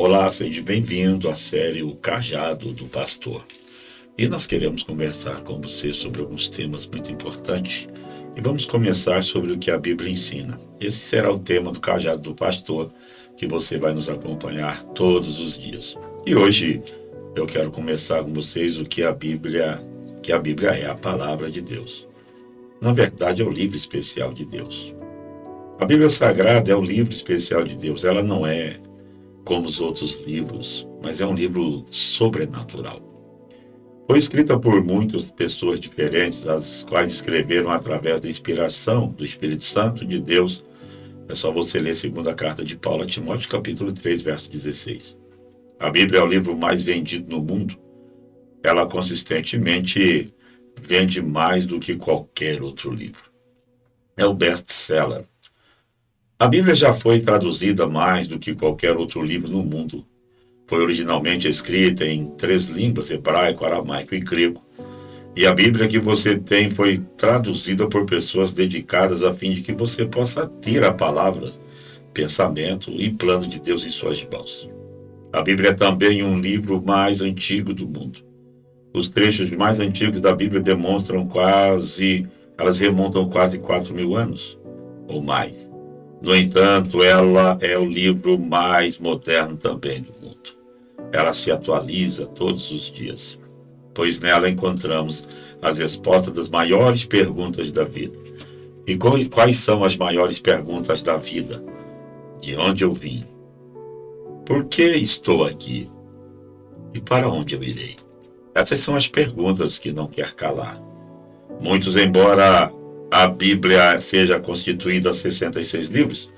Olá, seja bem-vindo à série O Cajado do Pastor. E nós queremos conversar com você sobre alguns temas muito importantes. E vamos começar sobre o que a Bíblia ensina. Esse será o tema do Cajado do Pastor, que você vai nos acompanhar todos os dias. E hoje eu quero começar com vocês o que a Bíblia é a palavra de Deus. Na verdade, é o livro especial de Deus. A Bíblia Sagrada é o livro especial de Deus. Ela não é como os outros livros, mas é um livro sobrenatural. Foi escrita por muitas pessoas diferentes, as quais escreveram através da inspiração do Espírito Santo de Deus. É só você ler a segunda carta de Paulo a Timóteo, capítulo 3, verso 16. A Bíblia é o livro mais vendido no mundo. Ela consistentemente vende mais do que qualquer outro livro. É o best-seller. A Bíblia já foi traduzida mais do que qualquer outro livro no mundo. Foi originalmente escrita em 3 línguas, hebraico, aramaico e grego. E a Bíblia que você tem foi traduzida por pessoas dedicadas a fim de que você possa ter a palavra, pensamento e plano de Deus em suas mãos. A Bíblia é também um livro mais antigo do mundo. Os trechos mais antigos da Bíblia elas remontam quase 4.000 anos ou mais. No entanto, ela é o livro mais moderno também do mundo. Ela se atualiza todos os dias, pois nela encontramos as respostas das maiores perguntas da vida. E quais são as maiores perguntas da vida? De onde eu vim? Por que estou aqui? E para onde eu irei? Essas são as perguntas que não quer calar. Muitos, embora a Bíblia seja constituída de 66 livros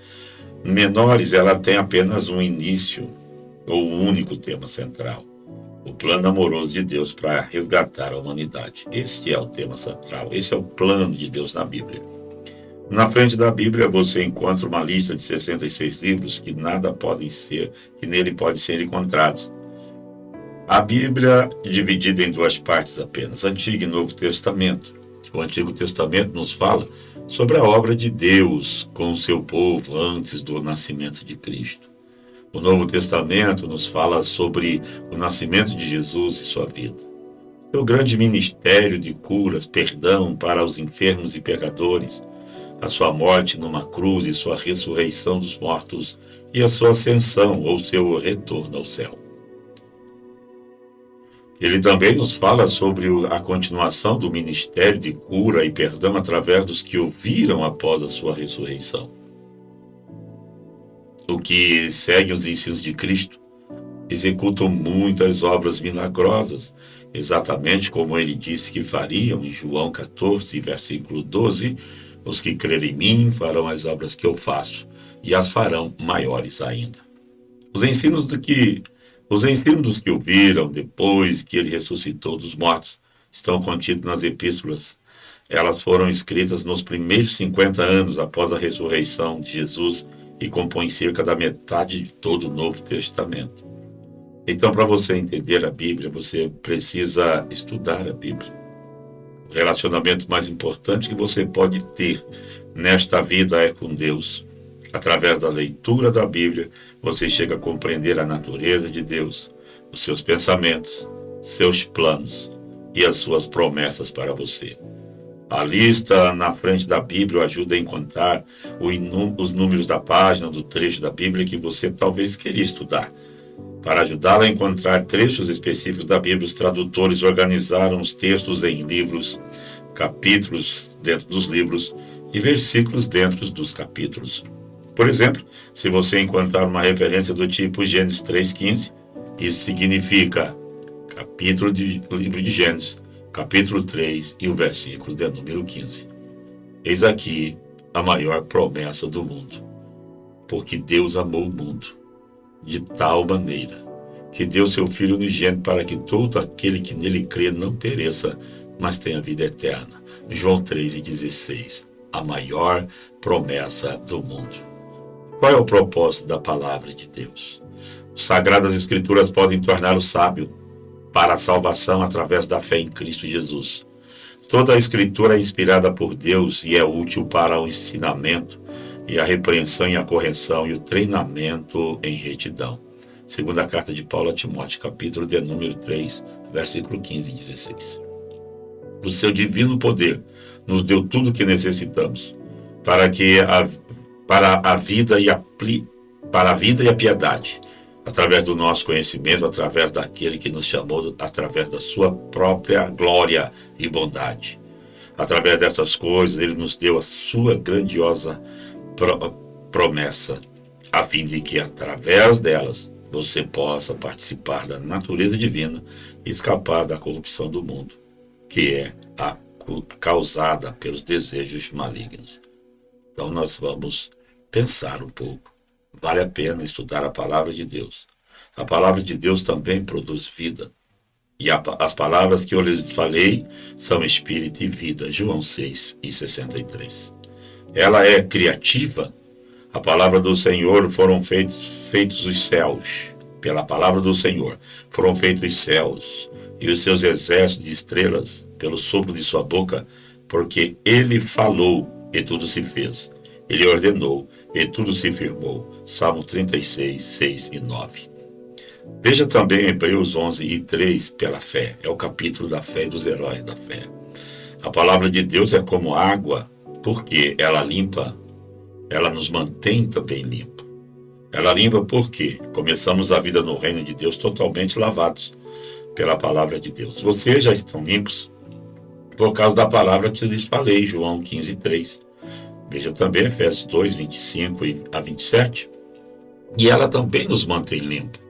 menores, ela tem apenas um início, ou um único tema central: o plano amoroso de Deus para resgatar a humanidade. Esse é o tema central, esse é o plano de Deus na Bíblia. Na frente da Bíblia você encontra uma lista de 66 livros que nele podem ser encontrados. A Bíblia é dividida em 2 partes apenas, Antigo e Novo Testamento. O Antigo Testamento nos fala sobre a obra de Deus com o seu povo antes do nascimento de Cristo. O Novo Testamento nos fala sobre o nascimento de Jesus e sua vida. Seu grande ministério de curas, perdão para os enfermos e pecadores, a sua morte numa cruz e sua ressurreição dos mortos e a sua ascensão ou seu retorno ao céu. Ele também nos fala sobre a continuação do ministério de cura e perdão através dos que ouviram após a sua ressurreição. O que segue os ensinos de Cristo executam muitas obras milagrosas, exatamente como ele disse que fariam em João 14, versículo 12, os que crerem em mim farão as obras que eu faço, e as farão maiores ainda. Os ensinos dos que ouviram depois que ele ressuscitou dos mortos estão contidos nas epístolas. Elas foram escritas nos primeiros 50 anos após a ressurreição de Jesus e compõem cerca da metade de todo o Novo Testamento. Então, para você entender a Bíblia, você precisa estudar a Bíblia. O relacionamento mais importante que você pode ter nesta vida é com Deus. Através da leitura da Bíblia, você chega a compreender a natureza de Deus, os seus pensamentos, seus planos e as suas promessas para você. A lista na frente da Bíblia ajuda a encontrar os números da página, do trecho da Bíblia que você talvez queria estudar. Para ajudá-la a encontrar trechos específicos da Bíblia, os tradutores organizaram os textos em livros, capítulos dentro dos livros e versículos dentro dos capítulos. Por exemplo, se você encontrar uma referência do tipo Gênesis 3,15, isso significa capítulo do livro de Gênesis, capítulo 3 e o versículo de número 15. Eis aqui a maior promessa do mundo. Porque Deus amou o mundo de tal maneira que deu seu Filho unigênito para que todo aquele que nele crê não pereça, mas tenha vida eterna. João 3,16, a maior promessa do mundo. Qual é o propósito da palavra de Deus? As Sagradas Escrituras podem tornar o sábio para a salvação através da fé em Cristo Jesus. Toda a Escritura é inspirada por Deus e é útil para o ensinamento e a repreensão e a correção e o treinamento em retidão. Segunda carta de Paulo a Timóteo, capítulo de número 3, versículo 15 e 16. O seu divino poder nos deu tudo o que necessitamos para a vida e a piedade, através do nosso conhecimento, através daquele que nos chamou, através da sua própria glória e bondade. Através dessas coisas, ele nos deu a sua grandiosa promessa, a fim de que, através delas, você possa participar da natureza divina e escapar da corrupção do mundo, que é a causada pelos desejos malignos. Então nós vamos pensar um pouco. Vale a pena estudar a palavra de Deus. A palavra de Deus também produz vida. E as palavras que eu lhes falei são espírito e vida. João 6:63. Ela é criativa. A palavra do Senhor foram feitos os céus. Pela palavra do Senhor foram feitos os céus e os seus exércitos de estrelas pelo sopro de sua boca, porque ele falou e tudo se fez. Ele ordenou e tudo se firmou. Salmo 36, 6 e 9. Veja também Hebreus 11:3, pela fé. É o capítulo da fé e dos heróis da fé. A palavra de Deus é como água, porque ela limpa, ela nos mantém também limpa. Ela limpa porque começamos a vida no reino de Deus totalmente lavados pela palavra de Deus. Vocês já estão limpos por causa da palavra que lhes falei, João 15:3. Veja também Efésios 2:25 a 27. E ela também nos mantém limpos.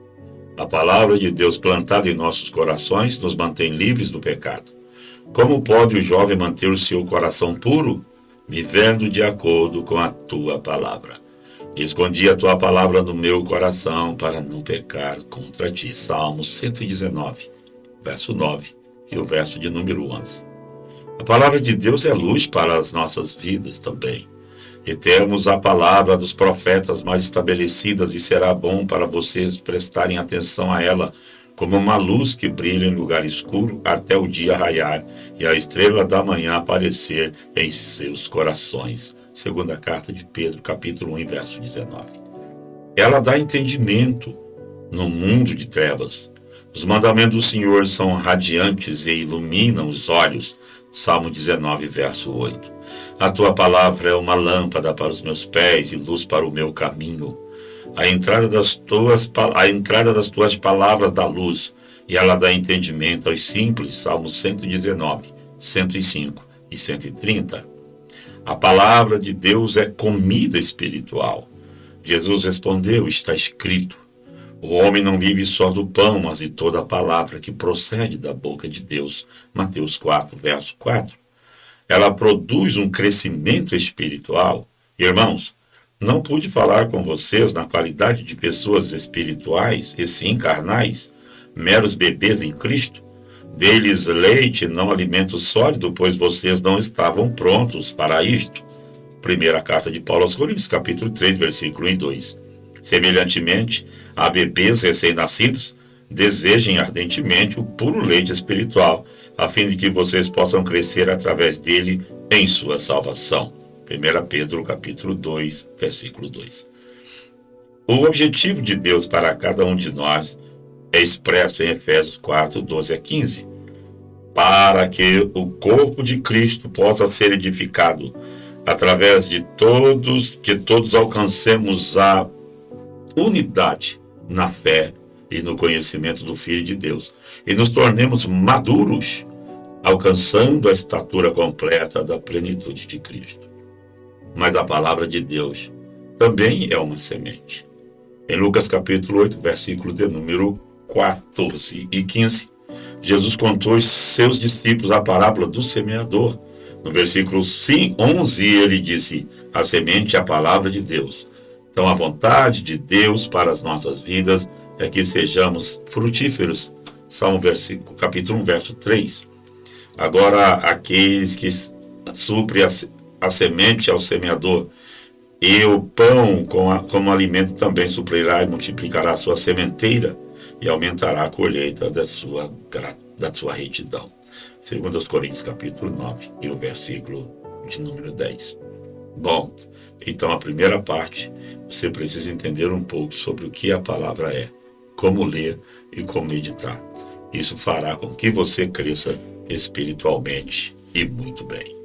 A palavra de Deus plantada em nossos corações nos mantém livres do pecado. Como pode o jovem manter o seu coração puro? Vivendo de acordo com a tua palavra. Escondi a tua palavra no meu coração para não pecar contra ti. Salmos 119, verso 9 e o verso de número 11. A palavra de Deus é luz para as nossas vidas também. E temos a palavra dos profetas mais estabelecidas, e será bom para vocês prestarem atenção a ela, como uma luz que brilha em lugar escuro até o dia raiar e a estrela da manhã aparecer em seus corações. Segunda carta de Pedro, capítulo 1, verso 19. Ela dá entendimento no mundo de trevas. Os mandamentos do Senhor são radiantes e iluminam os olhos. Salmo 19, verso 8. A tua palavra é uma lâmpada para os meus pés e luz para o meu caminho. A entrada das tuas palavras dá luz, e ela dá entendimento aos simples. Salmos 119, 105 e 130. A palavra de Deus é comida espiritual. Jesus respondeu, está escrito: o homem não vive só do pão, mas de toda a palavra que procede da boca de Deus. Mateus 4, verso 4. Ela produz um crescimento espiritual. Irmãos, não pude falar com vocês na qualidade de pessoas espirituais e sim carnais, meros bebês em Cristo. Dei-lhes leite, não alimento sólido, pois vocês não estavam prontos para isto. Primeira carta de Paulo aos Coríntios, capítulo 3, versículo 1 e 2. Semelhantemente, a bebês recém-nascidos, desejem ardentemente o puro leite espiritual, a fim de que vocês possam crescer através dele em sua salvação. 1 Pedro, capítulo 2, versículo 2. O objetivo de Deus para cada um de nós é expresso em Efésios 4, 12 a 15. Para que o corpo de Cristo possa ser edificado através de que todos alcancemos a unidade na fé e no conhecimento do Filho de Deus e nos tornemos maduros, alcançando a estatura completa da plenitude de Cristo. Mas a palavra de Deus também é uma semente. Em Lucas capítulo 8, versículo de número 14 e 15, Jesus contou aos seus discípulos a parábola do semeador. No versículo 11, ele disse: a semente é a palavra de Deus. Então, a vontade de Deus para as nossas vidas é que sejamos frutíferos. Salmo capítulo 1, verso 3. Agora, aqueles que suprem a semente ao semeador, e o pão como alimento também suprirá e multiplicará a sua sementeira e aumentará a colheita da sua retidão. 2 Coríntios capítulo 9 e o versículo de número 10. Bom, então a primeira parte, você precisa entender um pouco sobre o que a palavra é. como ler e como meditar. Isso fará com que você cresça espiritualmente e muito bem.